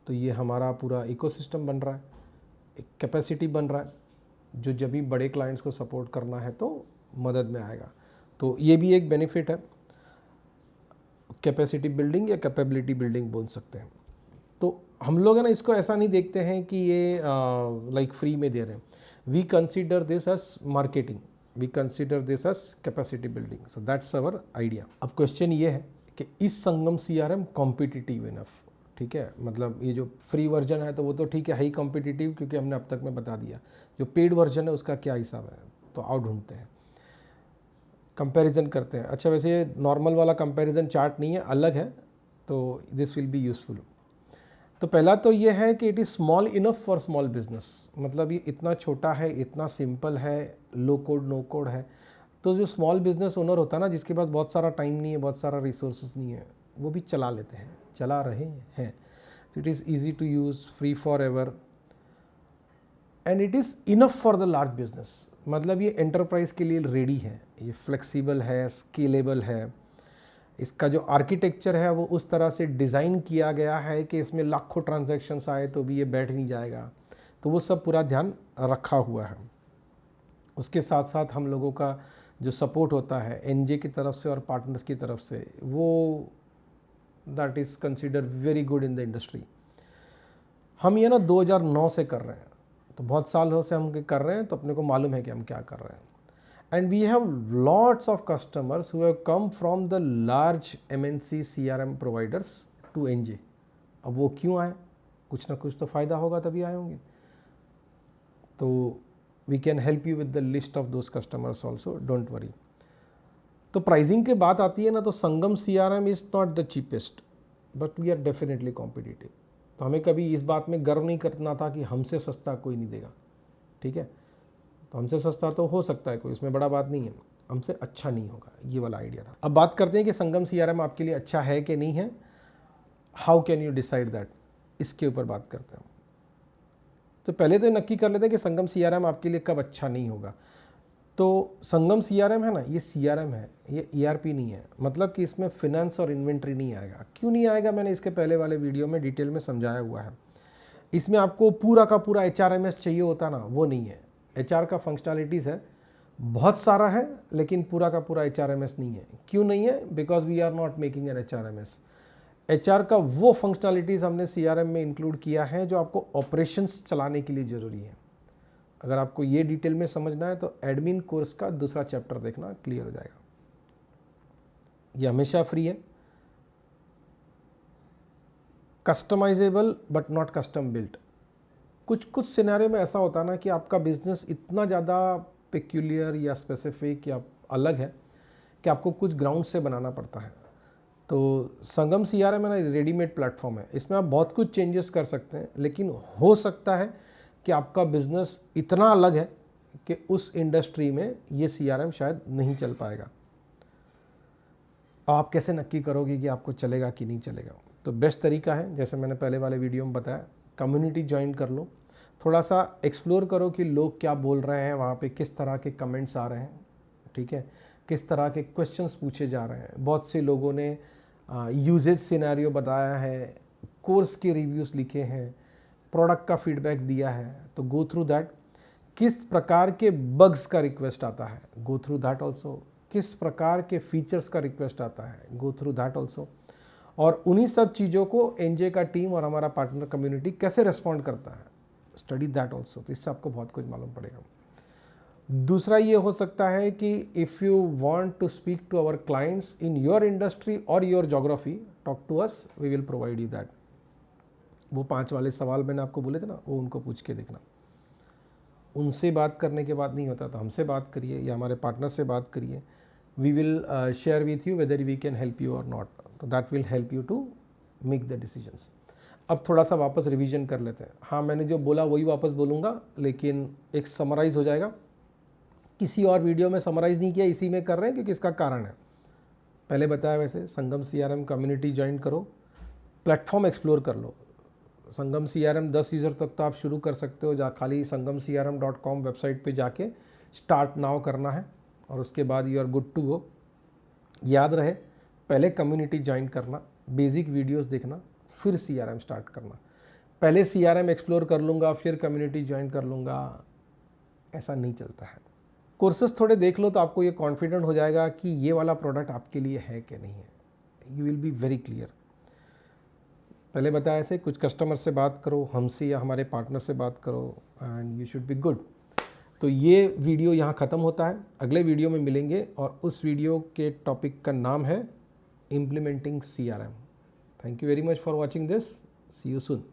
तो ये हमारा पूरा इकोसिस्टम बन रहा है, एक कैपेसिटी बन रहा है, जो जब भी बड़े क्लाइंट्स को सपोर्ट करना है तो मदद में आएगा। तो ये भी एक बेनिफिट है, कैपेसिटी बिल्डिंग या कैपेबिलिटी बिल्डिंग बोल सकते हैं। तो हम लोग है ना इसको ऐसा नहीं देखते हैं कि ये लाइक फ्री में दे रहे हैं। We consider this as marketing, we consider this as capacity building, so that's our idea. अब क्वेश्चन ये है कि इस संगम सीआरएम कॉम्पिटिटिव इनफ, ठीक है। मतलब ये जो फ्री वर्जन है तो वो तो ठीक है, हाई कॉम्पिटिटिव, क्योंकि हमने अब तक में बता दिया। जो पेड वर्जन है उसका क्या हिसाब है, तो आओ ढूंढते हैं, कंपैरिजन करते हैं। अच्छा, वैसे ये नॉर्मल वाला कंपैरिजन चार्ट नहीं है, अलग है, तो दिस विल बी यूजफुल। तो पहला तो ये है कि it is small enough for small business, मतलब ये इतना छोटा है, इतना सिंपल है, लो कोड नो कोड है। तो जो स्मॉल बिजनेस ओनर होता है ना, जिसके पास बहुत सारा टाइम नहीं है, बहुत सारा रिसोर्सेज नहीं है, वो भी चला लेते हैं, चला रहे हैं। तो it is easy to use, free forever, and it is enough for the large business. मतलब ये एंटरप्राइज के लिए रेडी है, ये फ्लेक्सिबल है, स्केलेबल है। इसका जो आर्किटेक्चर है वो उस तरह से डिज़ाइन किया गया है कि इसमें लाखों ट्रांजैक्शंस आए तो भी ये बैठ नहीं जाएगा। तो वो सब पूरा ध्यान रखा हुआ है। उसके साथ साथ हम लोगों का जो सपोर्ट होता है एनजे की तरफ से और पार्टनर्स की तरफ से, वो that is consider very good in the industry. हम ये ना 2009 से कर रहे हैं, तो बहुत साल हो से हम कर रहे हैं, तो अपने को मालूम है कि हम क्या कर रहे हैं। And we have lots of customers who have come from the large MNC CRM providers to NJ. अब वो क्यों आए? कुछ ना कुछ तो फ़ायदा होगा तभी आए होंगे. तो we can help you with the list of those customers also, don't worry. तो प्राइसिंग की बात आती है ना, तो Sangam CRM is not the cheapest but we are definitely competitive. तो हमें कभी इस बात में गर्व नहीं करना था कि हमसे सस्ता कोई नहीं देगा. ठीक है, तो हमसे सस्ता तो हो सकता है कोई, इसमें बड़ा बात नहीं है, हमसे अच्छा नहीं होगा, ये वाला आइडिया था. अब बात करते हैं कि संगम CRM आपके लिए अच्छा है कि नहीं है. How can you decide that, इसके ऊपर बात करते हैं. तो पहले तो नक्की कर लेते हैं कि संगम CRM आपके लिए कब अच्छा नहीं होगा. तो संगम CRM है ना, ये CRM है, ये ERP नहीं है. मतलब कि इसमें फिनेंस और इन्वेंट्री नहीं आएगा. क्यों नहीं आएगा, मैंने इसके पहले वाले वीडियो में डिटेल में समझाया हुआ है. इसमें आपको पूरा का पूरा HRMS चाहिए होता ना, वो नहीं है. HR का फंक्शनैलिटीज़ है, बहुत सारा है, लेकिन पूरा का पूरा HRMS नहीं है. क्यों नहीं है? Because we are not making an HRMS. HR का वो फंक्शनैलिटीज़ हमने CRM में इंक्लूड किया है जो आपको ऑपरेशंस चलाने के लिए ज़रूरी है. अगर आपको ये डिटेल में समझना है तो एडमिन कोर्स का दूसरा चैप्टर देखना, क्लियर हो जाएगा. ये हमेशा फ्री है. Customisable but not custom built. कुछ सिनेरियो में ऐसा होता है ना कि आपका बिजनेस इतना ज़्यादा पेक्यूलियर या स्पेसिफिक या अलग है कि आपको कुछ ग्राउंड से बनाना पड़ता है. तो संगम CRM है ना, रेडीमेड प्लेटफॉर्म है. इसमें आप बहुत कुछ चेंजेस कर सकते हैं, लेकिन हो सकता है कि आपका बिजनेस इतना अलग है कि उस इंडस्ट्री में ये CRM शायद नहीं चल पाएगा. आप कैसे नक्की करोगे कि आपको चलेगा कि नहीं चलेगा? तो बेस्ट तरीका है, जैसे मैंने पहले वाले वीडियो में बताया, कम्युनिटी ज्वाइन कर लो. थोड़ा सा एक्सप्लोर करो कि लोग क्या बोल रहे हैं वहाँ पे, किस तरह के कमेंट्स आ रहे हैं. ठीक है, किस तरह के क्वेश्चंस पूछे जा रहे हैं. बहुत से लोगों ने यूजेज सिनेरियो बताया है, कोर्स के रिव्यूज़ लिखे हैं, प्रोडक्ट का फीडबैक दिया है. तो गो थ्रू दैट. किस प्रकार के बग्स का रिक्वेस्ट आता है, गो थ्रू दैट ऑल्सो. किस प्रकार के फीचर्स का रिक्वेस्ट आता है, गो थ्रू दैट ऑल्सो. और उन्हीं सब चीज़ों को NJ का टीम और हमारा पार्टनर कम्युनिटी कैसे रिस्पॉन्ड करता है, स्टडी दैट ऑल्सो. तो इससे आपको बहुत कुछ मालूम पड़ेगा. दूसरा ये हो सकता है कि if you want to speak to our clients in your industry और your geography, talk to us, we will provide you that. वो 5 वाले सवाल मैंने आपको बोले थे ना, वो उनको पूछ के देखना. उनसे बात करने के बाद नहीं होता तो हमसे बात करिए या हमारे पार्टनर से बात करिए. We will share with you whether we can help you और नॉट. तो that will help you to make the decisions. अब थोड़ा सा वापस रिवीजन कर लेते हैं. हाँ, मैंने जो बोला वही वापस बोलूँगा, लेकिन एक समराइज़ हो जाएगा. किसी और वीडियो में समराइज़ नहीं किया, इसी में कर रहे हैं क्योंकि इसका कारण है. पहले बताया वैसे, संगम CRM कम्युनिटी ज्वाइन करो, प्लेटफॉर्म एक्सप्लोर कर लो. संगम CRM 10 यूज़र तक तो आप शुरू कर सकते हो. खाली sangamcrm.com वेबसाइट पे जाके स्टार्ट नाउ करना है और उसके बाद you are good to go. याद रहे, पहले कम्युनिटी ज्वाइन करना, बेसिक वीडियोस देखना, फिर CRM स्टार्ट करना. पहले CRM एक्सप्लोर कर लूँगा फिर कम्युनिटी ज्वाइन कर लूँगा, ऐसा नहीं चलता है. कोर्सेज थोड़े देख लो तो आपको ये कॉन्फिडेंट हो जाएगा कि ये वाला प्रोडक्ट आपके लिए है कि नहीं है. You will be very clear. पहले बताया ऐसे, कुछ कस्टमर से बात करो, हमसे या हमारे पार्टनर से बात करो, and you should be good. तो ये वीडियो यहाँ ख़त्म होता है. अगले वीडियो में मिलेंगे और उस वीडियो के टॉपिक का नाम है implementing CRM. Thank you very much for watching this. See you soon.